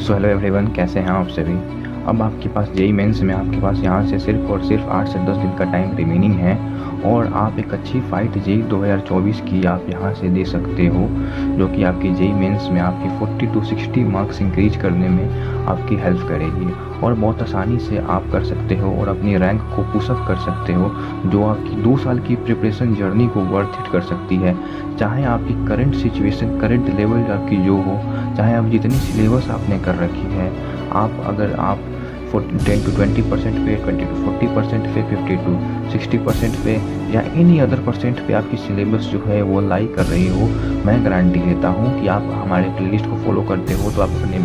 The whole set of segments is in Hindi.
सो हेलो एवरीवन, कैसे हैं आप सभी। अब आपके पास जेई मेंस में आपके पास यहाँ से सिर्फ और सिर्फ 8 से 10 दिन का टाइम रिमेनिंग है और आप एक अच्छी फाइट जेई 2024 की आप यहाँ से दे सकते हो, जो कि आपकी जेई मेंस में आपकी 40 to 60 मार्क्स इंक्रीज करने में आपकी हेल्प करेगी और बहुत आसानी से आप कर सकते हो और अपनी रैंक को पुशअप कर सकते हो, जो आपकी 2 साल की प्रिपरेशन जर्नी को वर्थ इट कर सकती है। चाहे आपकी करंट सिचुएशन, करंट लेवल आपकी जो हो, चाहे आप जितनी सिलेबस आपने कर रखी है, आप अगर आप 10 to 20% पे, 20 to 40% पे, 50 to 60% पे या एनी अदर परसेंट पे आपकी सिलेबस जो है वो लाई कर रही हो, मैं गारंटी देता हूँ कि आप हमारे प्लेलिस्ट को फॉलो करते हो तो आप अपने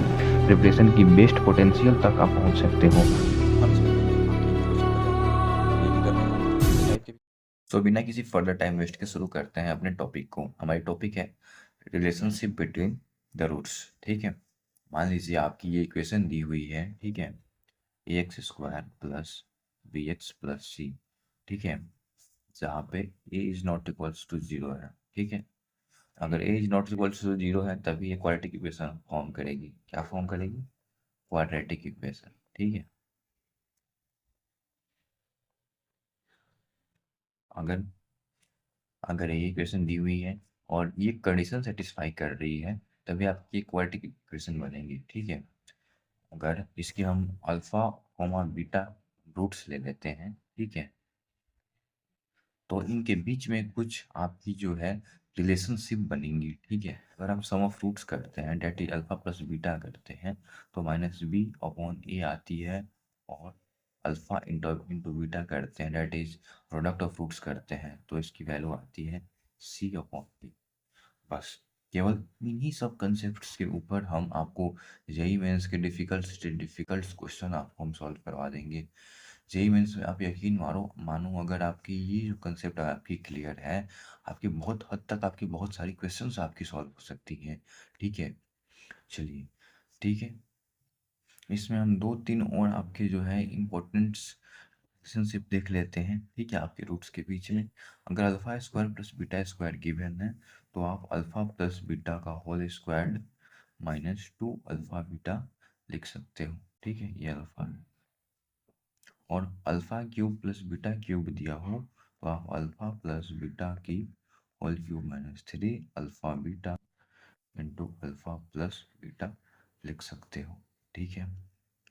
प्रिपरेशन की बेस्ट पोटेंशियल तक आप पहुँच सकते हो। तो बिना किसी फर्दर टाइम वेस्ट के शुरू करते हैं अपने टॉपिक को। हमारी टॉपिक है रिलेशनशिप बिटवीन द रूट्स। ठीक है, मान लीजिए आपकी ये इक्वेशन दी हुई है। ठीक है, A X square plus B X plus C. ठीक है, जहाँ पे A is not equals to zero है। ठीक है, अगर A is not equals to zero है तभी ये क्वाड्रेटिक इक्वेशन फॉर्म करेगी। क्या फॉर्म करेगी? Quadratic equation. ठीक है, अगर अगर ये इक्वेशन दी हुई है और ये कंडीशन सेटिस्फाई कर रही है तभी आपकी क्वाड्रेटिक इक्वेशन बनेगी। ठीक है, अगर इसके हम अल्फा कोमा बीटा रूट्स ले लेते हैं, ठीक है, तो इनके बीच में कुछ आपकी जो है रिलेशनशिप बनेंगी। ठीक है, अगर हम सम ऑफ रूट्स करते हैं, that is alpha plus beta करते हैं, तो माइनस बी अपॉन ए आती है। और अल्फा इंटू बीटा करते हैं, that is product of roots करते हैं, तो इसकी वैल्यू आती है सी अपॉन बी। बस केवल इन्हीं सब कंसेप्ट्स के ऊपर हम आपको जेई मेंस के डिफिकल्ट से डिफिकल्ट क्वेश्चन आपको हम सॉल्व करवा देंगे। जेई मेंस में आप यकीन मारो मानो, अगर आपकी ये जो कंसेप्ट आपकी क्लियर है, आपकी बहुत हद तक आपकी बहुत सारी क्वेश्चंस आपकी सॉल्व हो सकती हैं। ठीक है, चलिए, ठीक है, इसमें हम दो तीन और आपके जो है इम्पोर्टेंट रिलेशनशिप देख लेते हैं। ठीक है, आपके रूट्स के बीच में अगर alpha square plus beta square given है तो आप अल्फा प्लस बीटा का whole square minus two alpha beta लिख सकते हो। ठीक है, ये अल्फा है। और alpha cube plus beta cube दिया हो तो आप अल्फा प्लस बीटा की whole cube minus three alpha beta into alpha plus beta लिख सकते हो। ठीक है,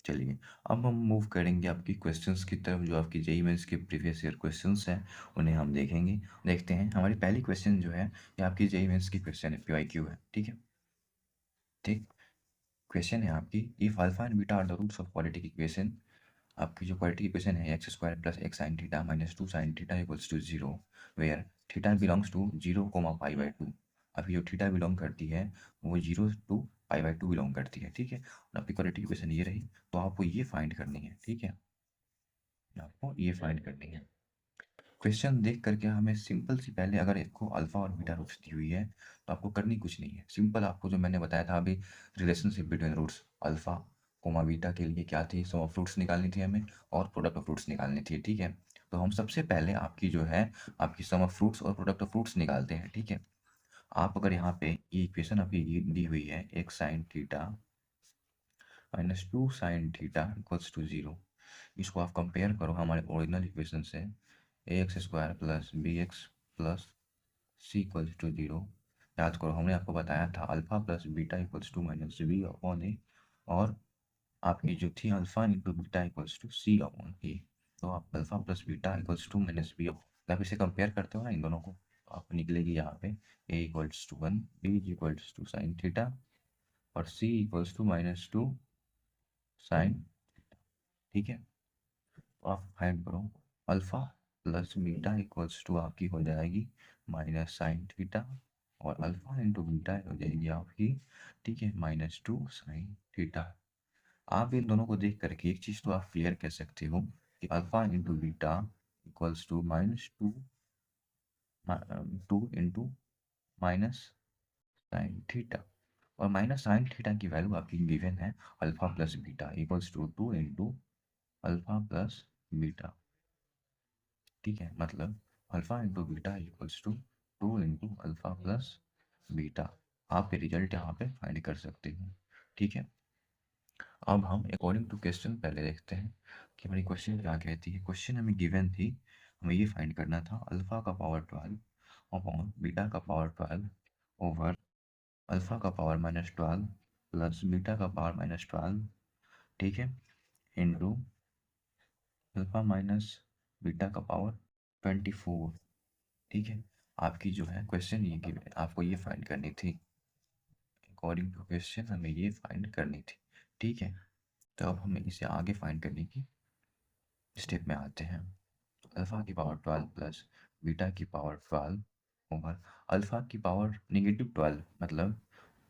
चलिए, अब हम मूव करेंगे आपकी क्वेश्चंस की तरफ, जो आपकी जेई मेंस के प्रीवियस ईयर क्वेश्चंस हैं उन्हें हम देखेंगे। देखते हैं, हमारी पहली क्वेश्चन जो है ये आपकी जेई मेंस की क्वेश्चन है, पीवाईक्यू है। ठीक है, ठीक, क्वेश्चन है आपकी, if alpha and beta are the roots of quadratic equation. आपकी जो क्वाड्रेटिक इक्वेशन है x square plus x sine theta minus two sine theta equals to zero, where theta belongs to zero comma pi by two. अभी जो थीटा बिलोंग करती है वो zero to pi by two belong करती है। ठीक है, और आपकी क्वाड्रेटिक इक्वेशन ये रही, तो आपको ये फाइंड करनी है। ठीक है, आपको ये फाइंड करनी है। क्वेश्चन देख करके हमें सिंपल सी, पहले अगर आपको अल्फा और बीटा रूट्स दी हुई है तो आपको करनी कुछ नहीं है, सिंपल आपको जो मैंने बताया था अभी, relationship between roots alpha comma beta के लिए क्या थी, सम ऑफ रूट्स निकालनी थी हमें और प्रोडक्ट ऑफ रूट्स निकालनी थी। ठीक है, तो हम सबसे पहले आपकी जो है आपकी सम ऑफ रूट्स और प्रोडक्ट ऑफ रूट्स निकालते हैं। ठीक है, आप अगर यहाँ पे ये इक्वेशन आपकी दी हुई है एक sine theta minus two sine theta equals to zero, इसको आप कंपेयर करो हमारे ओरिजिनल इक्वेशन से, A X square plus B X plus C equals to zero. याद करो हमने आपको बताया था alpha plus beta equals to minus B upon A, और आपकी जो थी alpha into beta equals to C upon A. तो आप alpha plus beta equals to minus B, आप इसे कंपेयर करते हो ना इन दोनों को, तो आप निकलेगी यहाँ पे A equals to one, B equals to sine theta और C equals to minus two sine. ठीक है, तो आप फाइंड करो alpha plus beta equals to आपकी हो जाएगी माइनस साइन थीटा, और अल्फा इंटू बीटा हो जाएगी आपकी, ठीक है, माइनस टू साइन थीटा। आप इन दोनों को देख करके एक चीज़ तो आप क्लियर कह सकते हो कि alpha into beta equals to minus two two into minus sine theta, और माइनस साइन थीटा की वैल्यू आपकी गिवन है alpha plus beta equals to two into alpha plus beta. ठीक है, मतलब alpha into beta equals to two into alpha plus beta. आप ये रिजल्ट यहाँ पे फाइंड कर सकते हो। ठीक है, अब हम अकॉर्डिंग टू क्वेश्चन पहले देखते हैं कि हमारी क्वेश्चन क्या कहती है। क्वेश्चन हमें गिवन थी, हमें ये फाइंड करना था अल्फ़ा का पावर 12 अपॉन बीटा का पावर 12 ओवर अल्फ़ा का पावर -12 प्लस बीटा का पावर -12, ठीक है, इंटू अल्फ़ा माइनस बीटा का पावर 24, ठीक है। आपकी जो है क्वेश्चन ये गिवन है, आपको ये फाइंड करनी थी। अकॉर्डिंग टू क्वेश्चन हमें ये फाइंड करनी थी, ठीक है। तो अब हमें इसे आगे फाइंड करने की स्टेप में आते हैं। अल्फ़ा की पावर 12 प्लस बीटा की पावर 12 ओवर अल्फ़ा की पावर -12 मतलब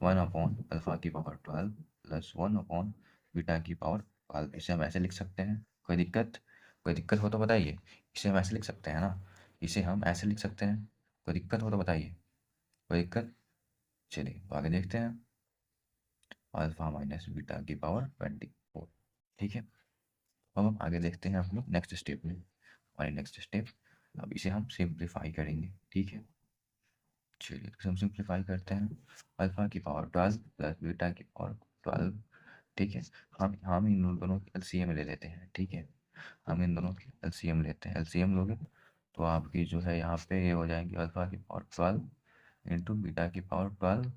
1 अपॉन अल्फ़ा की पावर 12 प्लस 1 अपॉन बीटा की पावर 12। इसे हम ऐसे लिख सकते हैं, कोई दिक्कत हो तो बताइए। इसे हम ऐसे लिख सकते हैं ना, इसे हम ऐसे लिख सकते हैं, कोई दिक्कत हो तो बताइए। कोई दिक्कत? चलिए तो आगे देखते हैं। अल्फ़ा माइनस बीटा की पावर 24, ठीक है। अब हम आगे देखते हैं हम लोग नेक्स्ट स्टेप में। हमारी नेक्स्ट स्टेप, अब इसे हम सिंप्लीफाई करेंगे, ठीक है। चलिए तो हम सिंप्लीफाई करते हैं। अल्फ़ा की पावर 12 प्लस बीटा की पावर 12, ठीक है। हम इन दोनों की एलसीएम ले लेते हैं, ठीक है। हम इन दोनों की एलसीएम लेते हैं। एलसीएम लोगे तो आपकी जो है यहाँ पे ये हो जाएगी अल्फ़ा की पावर 12 इंटू बीटा की पावर 12,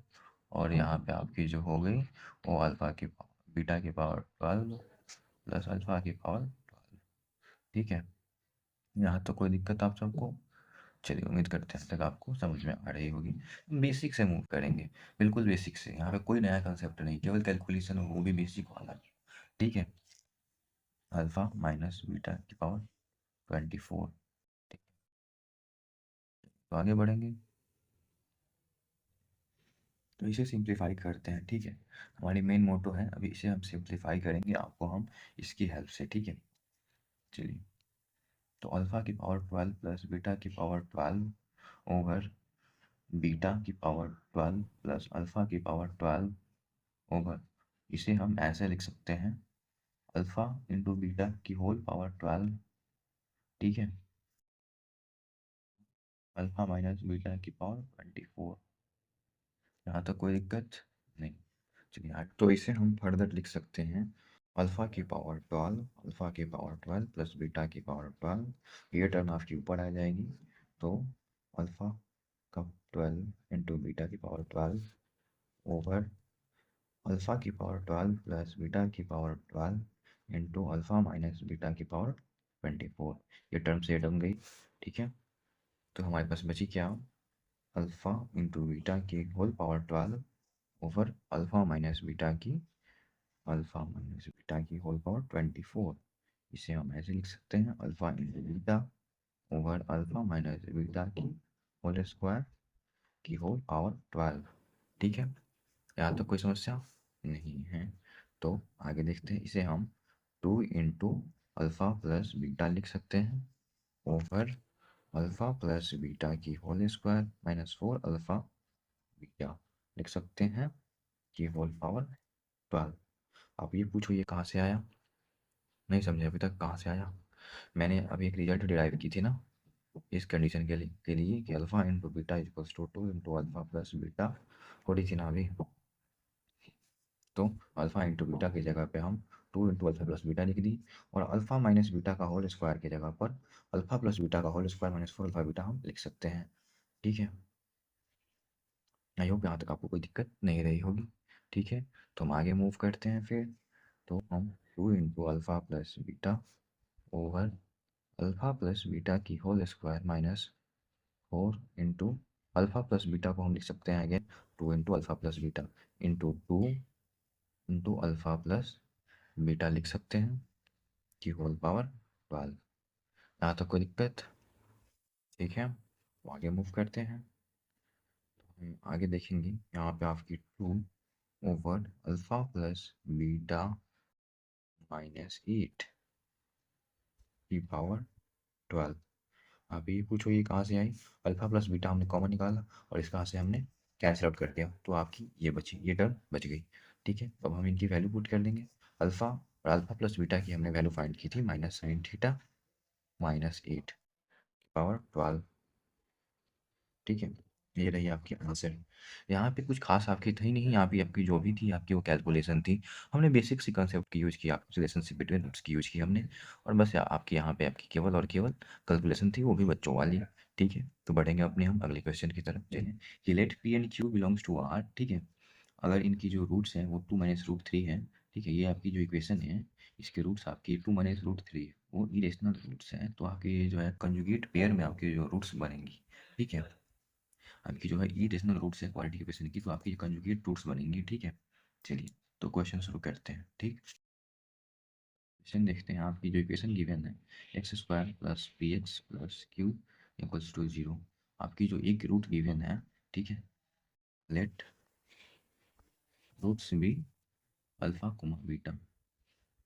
और यहाँ पे आपकी जो हो गई वो बीटा की पावर 12 प्लस अल्फ़ा की पावर 12, ठीक है। यहाँ तो कोई दिक्कत आप सबको? चलिए उम्मीद करते हैं तक आपको समझ में आ रही होगी। बेसिक से मूव करेंगे, बिल्कुल बेसिक से। यहाँ पे कोई नया कंसेप्ट नहीं, केवल कैलकुलेशन हो, वो भी बेसिक वाला, ठीक है। अल्फ़ा माइनस बीटा की पावर 24, ठीक। तो आगे बढ़ेंगे, तो इसे सिंप्लीफाई करते हैं, ठीक है। हमारी मेन मोटो है, अभी इसे हम सिंप्लीफाई करेंगे आपको हम इसकी हेल्प से, ठीक है। चलिए तो अल्फ़ा की पावर 12 प्लस बीटा की पावर 12 ओवर बीटा की पावर 12 प्लस अल्फ़ा की पावर 12 ओवर, इसे हम ऐसे लिख सकते हैं अल्फ़ा इंटू बीटा की होल पावर 12, ठीक है, अल्फ़ा माइनस बीटा की पावर 24। यहाँ तक कोई दिक्कत नहीं? चलिए तो इसे हम फर्दर लिख सकते हैं अल्फ़ा की पावर 12 अल्फ़ा की पावर 12 प्लस बीटा की पावर 12, ये टर्म आपकी ऊपर आ जाएगी। तो अल्फ़ा का 12 इंटू बीटा की पावर 12 ओवर अल्फ़ा की पावर 12 प्लस बीटा की power 12 into alpha minus beta की पावर 24। ये टर्म से टर्म गई, ठीक है। तो हमारे पास बची क्या? अल्फ़ा इंटू बीटा की whole power 12 over alpha minus beta की होल पावर 24। इसे हम ऐसे लिख सकते हैं alpha into beta over alpha minus beta की होल स्क्वायर की होल पावर 12, ठीक है। यहाँ तो कोई समस्या नहीं है। तो आगे देखते हैं, इसे हम 2 इंटू अल्फ़ा प्लस बीटा लिख सकते हैं ओवर अल्फ़ा प्लस बीटा की whole square minus 4 alpha beta लिख सकते हैं की होल पावर 12। आप ये पूछो ये कहाँ से आया? नहीं समझे अभी तक कहाँ से आया? मैंने अभी एक रिजल्ट डिराइव की थी ना इस कंडीशन के लिए कि alpha into beta equals to 2 into alpha plus beta, थोड़ी थी ना अभी। तो अल्फ़ा इंटू बीटा की जगह पे हम 2 इंटू अल्फ़ा प्लस बीटा लिख दी, और अल्फ़ा माइनस बीटा का होल स्क्वायर की जगह पर अल्फ़ा प्लस बीटा का whole square minus 4 alpha beta हम लिख सकते हैं, ठीक है। आई होप यहाँ तक आपको कोई दिक्कत नहीं रही होगी, ठीक है। तो हम आगे मूव करते हैं फिर। तो हम 2 into alpha plus beta over alpha plus beta की whole square minus 4 into alpha plus beta को हम लिख सकते हैं again 2 into alpha plus beta into 2 into alpha plus beta लिख सकते हैं की होल पावर 12। यहाँ तक कोई दिक्कत? ठीक है, तो आगे मूव करते हैं। तो हम आगे देखेंगे यहाँ पे आपकी 2 over alpha plus beta minus 8 की पावर 12। आप ये पूछो ये कहाँ से आई? अल्फ़ा प्लस बीटा हमने कॉमन निकाला और इसका से हमने कैंसिल आउट कर दिया, तो आपकी ये बची, ये टर्म बच गई, ठीक है। तो अब हम इनकी वैल्यू पुट कर देंगे। अल्फ़ा और अल्फ़ा प्लस बीटा की हमने वैल्यू फाइंड की थी माइनस साइन थीटा माइनस 8 की पावर 12, ठीक है। ये रही आपकी आंसर। यहाँ पे कुछ खास आपकी थी नहीं, यहाँ पे आपकी जो भी थी आपकी वो कैलकुलेशन थी। हमने बेसिक सी कंसेप्ट की यूज़ किया, रिलेशनशिप बिटवीन रूट्स की यूज़ की हमने, और बस आपकी यहाँ पे आपकी केवल और केवल कैलकुलेशन थी, वो भी बच्चों वाली। ठीक है, तो बढ़ेंगे अपने हम अगले क्वेश्चन की तरफ। चलिए, कि let P and Q belongs to R. ठीक है, अगर इनकी जो रूट्स हैं वो 2 माइनस रूट 3 है। ठीक है, ये आपकी जो इक्वेशन है, इसके रूट्स आपकी 2 माइनस रूट 3 वो इरेशनल रूट्स हैं, तो आपके जो है कंजुगेट पेयर में आपके जो रूट्स बनेंगी। ठीक है, आपकी जो है इरेशनल रूट्स है क्वालिटी इक्वेशन की, तो आपकी कंजुगेट रूट्स बनेंगी। ठीक है, चलिए तो क्वेश्चन शुरू करते हैं। ठीक, क्वेश्चन देखते हैं। आपकी जो इक्वेशन गिवन है x square plus p x plus q equals to 0। आपकी जो एक रूट गिवन है, ठीक है, let roots be alpha comma beta.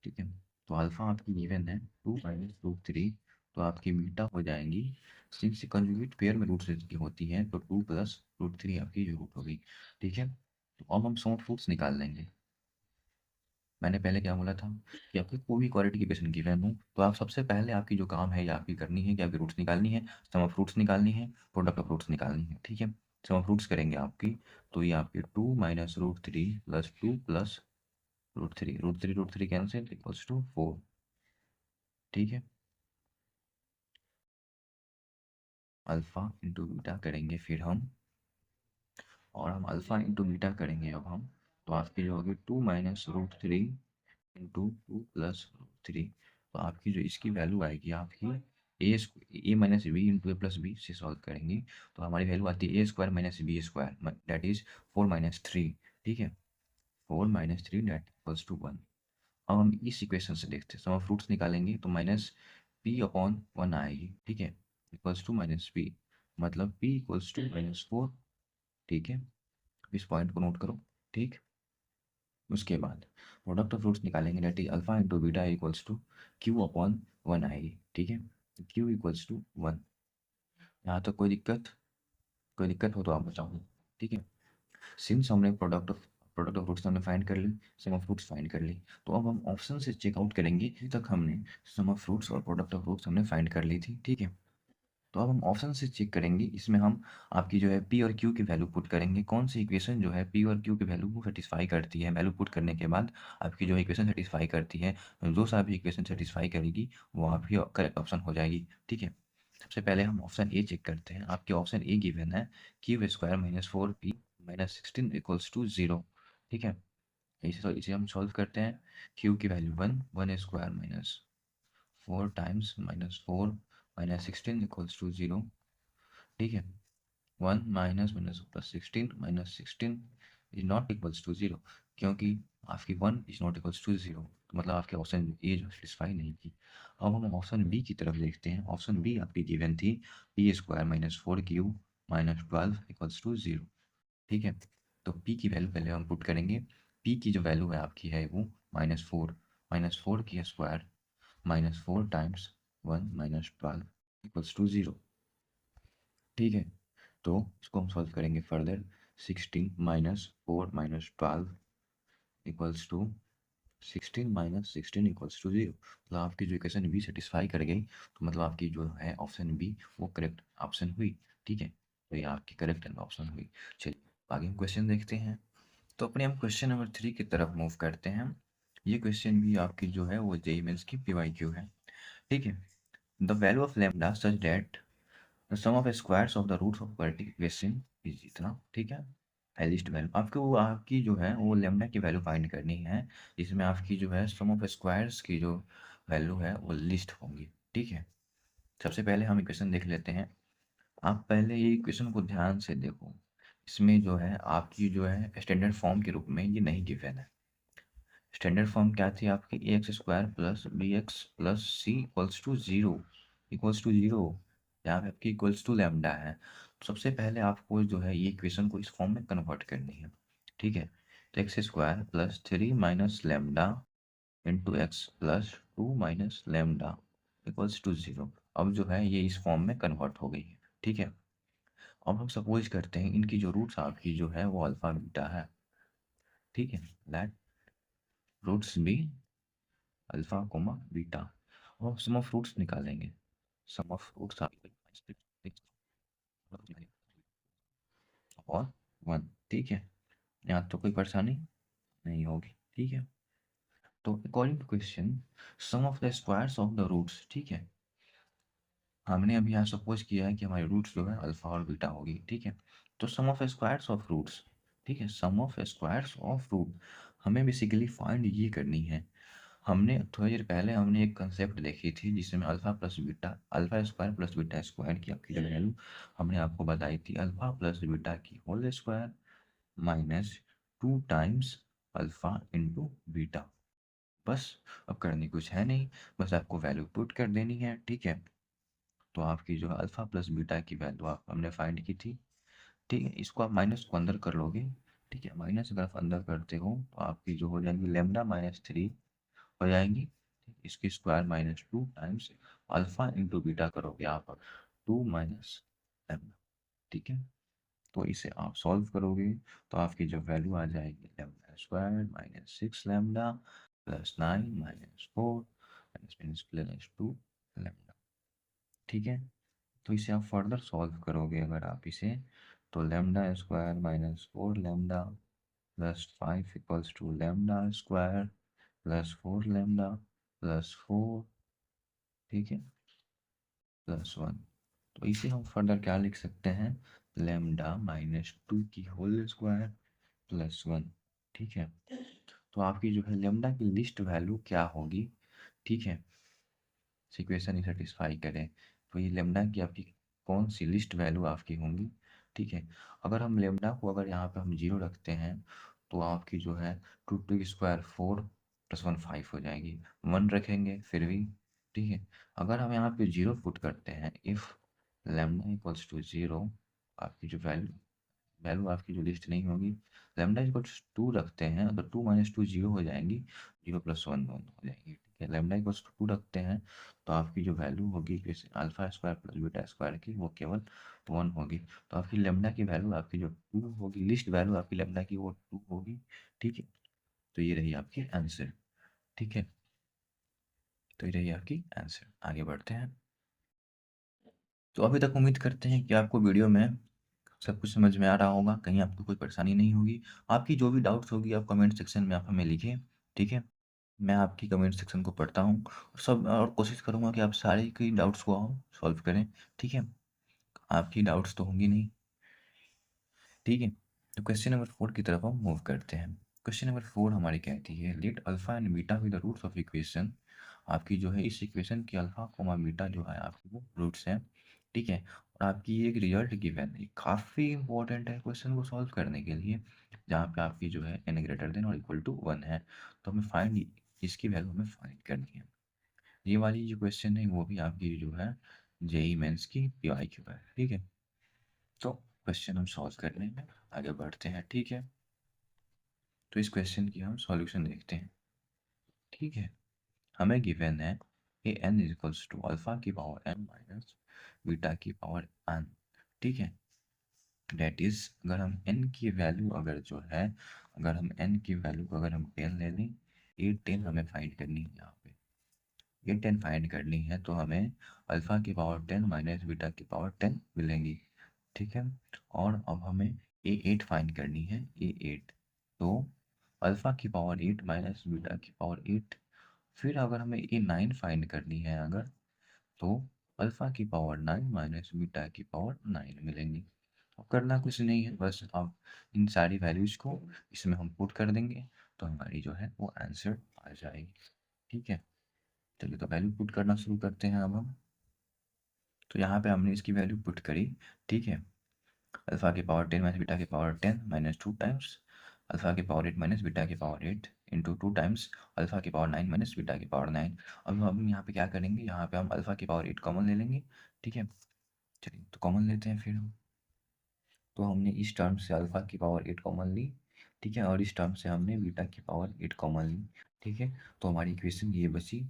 ठीक है, तो अल्फा आपकी गिवन है 2 माइनस रूट 3, तो आपकी बीटा हो जाएंगी, सिंस कंजुगेट पेयर में रूट्स की होती है तो 2 प्लस रूट 3 आपकी जो रूट होगी। ठीक है, तो अब हम सम ऑफ रूट्स निकाल लेंगे। मैंने पहले क्या बोला था कि आपकी कोई भी क्वालिटी की इक्वेशन गिवन हो तो आप सबसे पहले आपकी जो काम है या आपकी करनी है कि आपकी रूट्स निकालनी है, सम ऑफ रूट्स निकालनी है, प्रोडक्ट ऑफ रूट्स निकालनी है। ठीक है, सम ऑफ रूट्स करेंगे आपकी, तो ये आपकी 2 minus root 3 plus 2 plus root three cancel equals to 4। ठीक है, अल्फा इंटू बीटा करेंगे फिर हम, और हम अल्फा इंटू बीटा करेंगे अब हम, तो आपकी जो होगी 2 minus root 3 into 2 plus root 3। तो आपकी जो इसकी वैल्यू आएगी आपकी A minus B into A plus B से सॉल्व करेंगे, तो हमारी वैल्यू आती है A square minus B square, that is 4 minus 3। ठीक है, 4 माइनस 3 दैट इक्वल्स टू 1। अब हम इस इक्वेशन से देखते हैं, सम ऑफ रूट्स निकालेंगे तो माइनस पी अपॉन 1 आएगी। ठीक है, इक्वल्स टू माइनस पी, मतलब पी इक्वल्स टू माइनस 4। ठीक है, इस पॉइंट को नोट करो। ठीक, उसके बाद प्रोडक्ट ऑफ रूट्स निकालेंगे, that is alpha into beta equals to q upon 1 आएगी। ठीक है, क्यू इक्वल्स टू 1। यहाँ तक कोई दिक्कत हो तो आप बताओ। ठीक है, सिंस हमने प्रोडक्ट ऑफ रूट्स हमने फाइंड कर ली, सम ऑफ रूट्स फाइंड कर ली, तो अब हम ऑप्शन से चेकआउट करेंगे। अभी तक हमने सम ऑफ रूट्स और प्रोडक्ट ऑफ रूट्स हमने फाइंड कर ली थी। ठीक है, तो अब हम ऑप्शन से चेक करेंगे, इसमें हम आपकी जो है पी और क्यू की वैल्यू पुट करेंगे, कौन सी इक्वेशन जो है पी और क्यू की वैल्यू को सेटिस्फाई करती है। वैल्यू पुट करने के बाद आपकी जो इक्वेशन सेटिस्फाई करती है, जो सा भी इक्वेशन सेटिस्फाई करेगी वो आपकी करेक्ट ऑप्शन हो जाएगी। ठीक है, सबसे पहले हम ऑप्शन ए चेक करते हैं। आपके ऑप्शन ए गिवन है q square minus 4 p minus 16 equals to 0। ठीक है, इसे हम सॉल्व करते हैं। क्यू की value 1 square minus 4 times minus 4 minus 16 equals to 0। ठीक है, 1 minus minus plus 16 minus 16 is not equals to 0, क्योंकि आपकी 1 इज नॉट इक्वल्स टू 0, तो मतलब आपके ऑप्शन ए जो सेटिस्फाई नहीं की। अब हम ऑप्शन बी की तरफ देखते हैं। ऑप्शन बी आपकी गिवन थी p square minus 4 q minus 12 equals to 0। ठीक है, तो पी की वैल्यू पहले हम पुट करेंगे। पी की जो वैल्यू है आपकी है वो माइनस फोर की square minus 4 times 1 minus 12 equals to 0। ठीक है, तो इसको हम सॉल्व करेंगे further. 16 minus 4 minus 12 equals to 16 minus 16 equals to 0। मतलब आपकी जो इक्वेशन बी सेटिस्फाई कर गई, तो मतलब आपकी जो है ऑप्शन बी वो करेक्ट ऑप्शन हुई। ठीक है, तो ये आपकी करेक्ट ऑप्शन हुई। चलिए आगे हम क्वेश्चन देखते हैं। तो अपने हम क्वेश्चन नंबर 3 की तरफ मूव करते हैं। ये क्वेश्चन भी आपकी जो है वो जेईई मेंस की पीवाईक्यू है। ठीक है, the value of lambda such that the sum of squares of the roots of quadratic equation is इतना। ठीक है, हाईएस्ट वैल्यू आपको वो आपकी जो है वो लैम्डा की वैल्यू फाइंड करनी है, जिसमें आपकी जो है सम ऑफ स्क्वायर्स की जो वैल्यू है वो लिस्ट होंगी। ठीक है, सबसे पहले हम इक्वेशन देख लेते हैं। आप पहले ये इक्वेशन को ध्यान से देखो, इसमें जो है आपकी जो है स्टैंडर्ड फॉर्म के रूप में ये नहीं गिवन है। स्टैंडर्ड फॉर्म क्या थी आपकी, A X square plus B X plus C equals to 0, equals to 0। यहाँ पे आपकी इक्वल्स टू लैम्डा है। तो सबसे पहले आपको जो है ये इक्वेशन को इस फॉर्म में कन्वर्ट करनी है। ठीक है, तो x square plus 3 minus lambda into x plus 2 minus lambda equals to 0। अब जो है ये इस फॉर्म में कन्वर्ट हो गई है। ठीक है, अब हम सपोज करते हैं इनकी जो रूट्स आपकी जो है वो अल्फा बीटा है। ठीक है, let roots be alpha comma beta, और सम ऑफ रूट्स निकालेंगे। सम ऑफ रूट्स और 1। ठीक है, यहाँ तो कोई परेशानी नहीं होगी। ठीक है, तो according to question sum of the squares of the roots, ठीक है, हमने अभी यहाँ सपोज किया है कि हमारे रूट्स जो है अल्फा और बीटा होगी। ठीक है, तो सम ऑफ स्क्वायर्स ऑफ रूट्स, ठीक है, सम ऑफ स्क्वायर्स ऑफ रूट हमें बेसिकली फाइंड ये करनी है। हमने थोड़ी देर पहले हमने एक कंसेप्ट देखी थी जिसमें alpha plus beta, alpha square plus beta square की आपकी जो वैल्यू हमने आपको बताई थी, अल्फा प्लस बीटा की whole square minus 2 times alpha into beta. बस अब करनी कुछ है नहीं, बस आपको वैल्यू पुट कर देनी है। ठीक है, तो आपकी जो है अल्फा प्लस बीटा की वैल्यू आप हमने फाइंड की थी। ठीक है, इसको आप माइनस को अंदर कर लोगे। ठीक है, माइनस अगर आप अंदर करते हो तो आपकी जो हो जाएगी लेमडा माइनस 3 हो जाएगी। इसकी square minus 2 times alpha into beta करोगे आप 2 माइनस लेमडा। ठीक है, तो इसे आप सॉल्व करोगे तो आपकी जो वैल्यू आ जाएगी lambda square minus 6 lambda plus 9 minus 4 minus plus 2 lambda. ठीक है, तो इसे आप फर्दर सॉल्व करोगे अगर आप इसे, तो lambda square minus 4 lambda plus 5 equals to lambda square plus 4 lambda plus 4, ठीक है, प्लस 1। तो इसे हम फर्दर क्या लिख सकते हैं, लेमडा माइनस 2 की होल स्क्वायर प्लस 1। ठीक है, तो आपकी जो है लेमडा की लिस्ट वैल्यू क्या होगी। ठीक है, इक्वेशन ही सेटिस्फाई करें तो ये लेमडा की आपकी कौन सी लिस्ट वैल्यू आपकी होंगी। ठीक है, अगर हम लेमडा को अगर यहाँ पे हम 0 रखते हैं तो आपकी जो है 2 की स्क्वायर 4 प्लस 1 5 हो जाएगी। 1 रखेंगे फिर भी। ठीक है, अगर हम यहाँ पे 0 पुट करते हैं, इफ़ लेमडा इक्वल्स टू 0, आपकी जो वैल्यू वैल्यू आपकी जो लिस्ट नहीं होगी। लेमडा इक्वल्स 2 रखते हैं तो 2 माइनस 2 0 हो जाएंगी, 0 प्लस 1 1 हो जाएंगी। ठीक है, लेमडा इक्वल्स टू 2 रखते हैं तो आपकी जो वैल्यू होगी जैसे alpha square plus beta square की वो केवल 1 होगी। तो आपकी लेमडा की वैल्यू आपकी जो 2 होगी, लिस्ट वैल्यू आपकी लेमडा की वो 2 होगी। ठीक है, तो ये रही आपकी आंसर। ठीक है, तो ये रही आपकी आंसर। आगे बढ़ते हैं। तो अभी तक उम्मीद करते हैं कि आपको वीडियो में सब कुछ समझ में आ रहा होगा, कहीं आपको कोई परेशानी नहीं होगी। आपकी जो भी डाउट्स होगी आप कमेंट सेक्शन में आप हमें लिखिए। ठीक है, मैं आपकी कमेंट सेक्शन को पढ़ता हूँ और सब और कोशिश करूँगा कि आप सारे की डाउट्स को आप सॉल्व करें। ठीक है, आपकी डाउट्स तो होंगी नहीं। ठीक है, तो क्वेश्चन नंबर 4 की तरफ हम मूव करते हैं। क्वेश्चन नंबर 4 हमारी कहती है let alpha and beta with the roots of equation. आपकी जो है इस इक्वेशन की अल्फा कोमा बीटा जो है आपकी वो रूट्स हैं। ठीक है, और आपकी ये एक रिजल्ट गिवन है, काफ़ी इंपॉर्टेंट है क्वेश्चन को सॉल्व करने के लिए, जहाँ पे आपकी जो है n ग्रेटर देन और इक्वल टू 1 है। तो हमें फाइंड इसकी वैल्यू हमें फाइंड करनी है। ये वाली जो क्वेश्चन है वो भी आपकी जो है जेई मेंस की PYQ है। ठीक है, तो क्वेश्चन हम सॉल्व करने में आगे बढ़ते हैं। ठीक है, तो इस क्वेश्चन की हम सॉल्यूशन देखते हैं। ठीक है, हमें गिवन है A N is equals to alpha की पावर n माइनस बीटा की पावर n। ठीक है, डेट इज अगर हम n की वैल्यू अगर जो है, अगर हम n की वैल्यू को अगर हम 10 ले लें, ये 10 हमें फाइंड करनी है। यहाँ पे ये 10 फाइंड करनी है तो हमें अल्फा की पावर 10 माइनस बीटा की पावर 10 मिलेंगी। ठीक है, और अब हमें ए 8 फाइंड करनी है, ए 8। तो अल्फा की पावर 8 माइनस बीटा की पावर 8। फिर अगर हमें ए 9 फाइंड करनी है अगर, तो अल्फा की पावर 9 माइनस बीटा की पावर 9 मिलेंगी। अब करना कुछ नहीं है, बस अब इन सारी वैल्यूज को इसमें हम पुट कर देंगे तो हमारी जो है वो आंसर आ जाएगी। ठीक है, चलिए तो वैल्यू पुट करना शुरू करते हैं अब हम। तो यहाँ पे हमने इसकी वैल्यू पुट करी। ठीक है, अल्फा की पावर 10 माइनस बीटा की पावर 10 माइनस 2 टाइम्स अल्फा की पावर 8 माइनस बीटा की पावर 8 इंटू 2 टाइम्स अल्फा की पावर 9 माइनस बीटा की पावर 9। अब हम यहाँ पे क्या करेंगे, यहाँ पे हम अल्फा की पावर 8 कॉमन ले लेंगे। ठीक है, चलिए तो कॉमन लेते हैं फिर हम। तो हमने इस टर्म से अल्फा की पावर 8 कॉमन ली। ठीक है, और इस टर्म से हमने बीटा की पावर 8 कॉमन ली। ठीक है, तो हमारी इक्वेशन ये बची।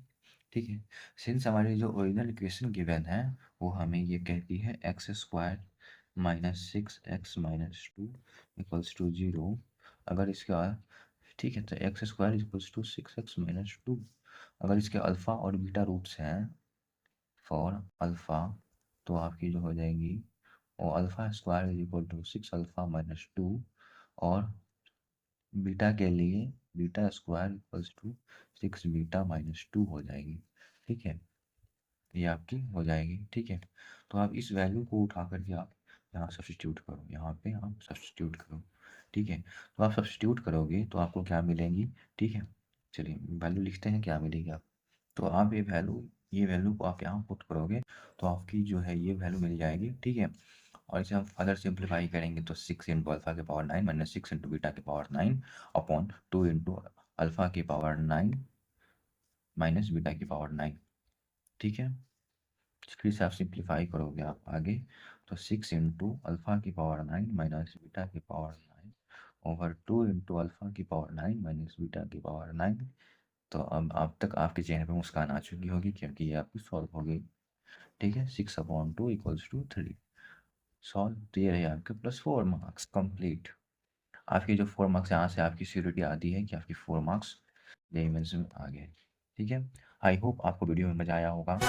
ठीक है, सिंस हमारी जो ओरिजिनल इक्वेशन गिवन है वो हमें ये कहती है x square minus 6x minus 2 equals to 0। अगर इसका, ठीक है, तो x square equals to 6x minus 2, अगर इसके अल्फ़ा और बीटा रूट्स हैं फॉर अल्फ़ा, तो आपकी जो हो जाएगी और alpha square is equal to 6 alpha minus 2 और बीटा के लिए beta square equals to 6 beta minus 2 हो जाएगी। ठीक है, ये आपकी हो जाएगी। ठीक है, तो आप इस वैल्यू को उठा करके आप यहाँ सब्स्टिट्यूट करो, यहाँ पे आप सब्स्टिट्यूट करो। ठीक है, तो आप सब्स्टिट्यूट करोगे तो आपको क्या मिलेंगी। ठीक है, चलिए वैल्यू लिखते हैं क्या मिलेगी आप। तो आप ये वैल्यू को आप यहाँ पुट करोगे तो आपकी जो है ये वैल्यू मिल जाएगी। ठीक है, और इसे हम फर्दर सिंप्लीफाई करेंगे तो 6 इंटू अल्फ़ा के पावर 9 माइनस 6 इंटू बीटा के पावर 9 अपॉन 2 इंटू अल्फ़ा की पावर 9 माइनस बीटा की पावर 9। ठीक है, फिर से आप सिंप्लीफाई करोगे आप आगे तो 6 इंटू अल्फ़ा की पावर 9 माइनस बीटा की पावर 9 ओवर 2 इंटू अल्फ़ा की पावर 9 माइनस बीटा की पावर 9। तो अब तक आपके चेहरे पे मुस्कान आ चुकी होगी क्योंकि ये आपकी सॉल्व हो गई। ठीक है, 6/2 इक्वल्स टू 3 सॉल्व। तो ये रहे आपके +4 मार्क्स कंप्लीट। आपके जो 4 मार्क्स यहाँ से आपकी श्योरिटी आती है कि आपकी 4 मार्क्स जेईई मेंस में आ गए। ठीक है, आई होप आपको वीडियो में मज़ा आया होगा।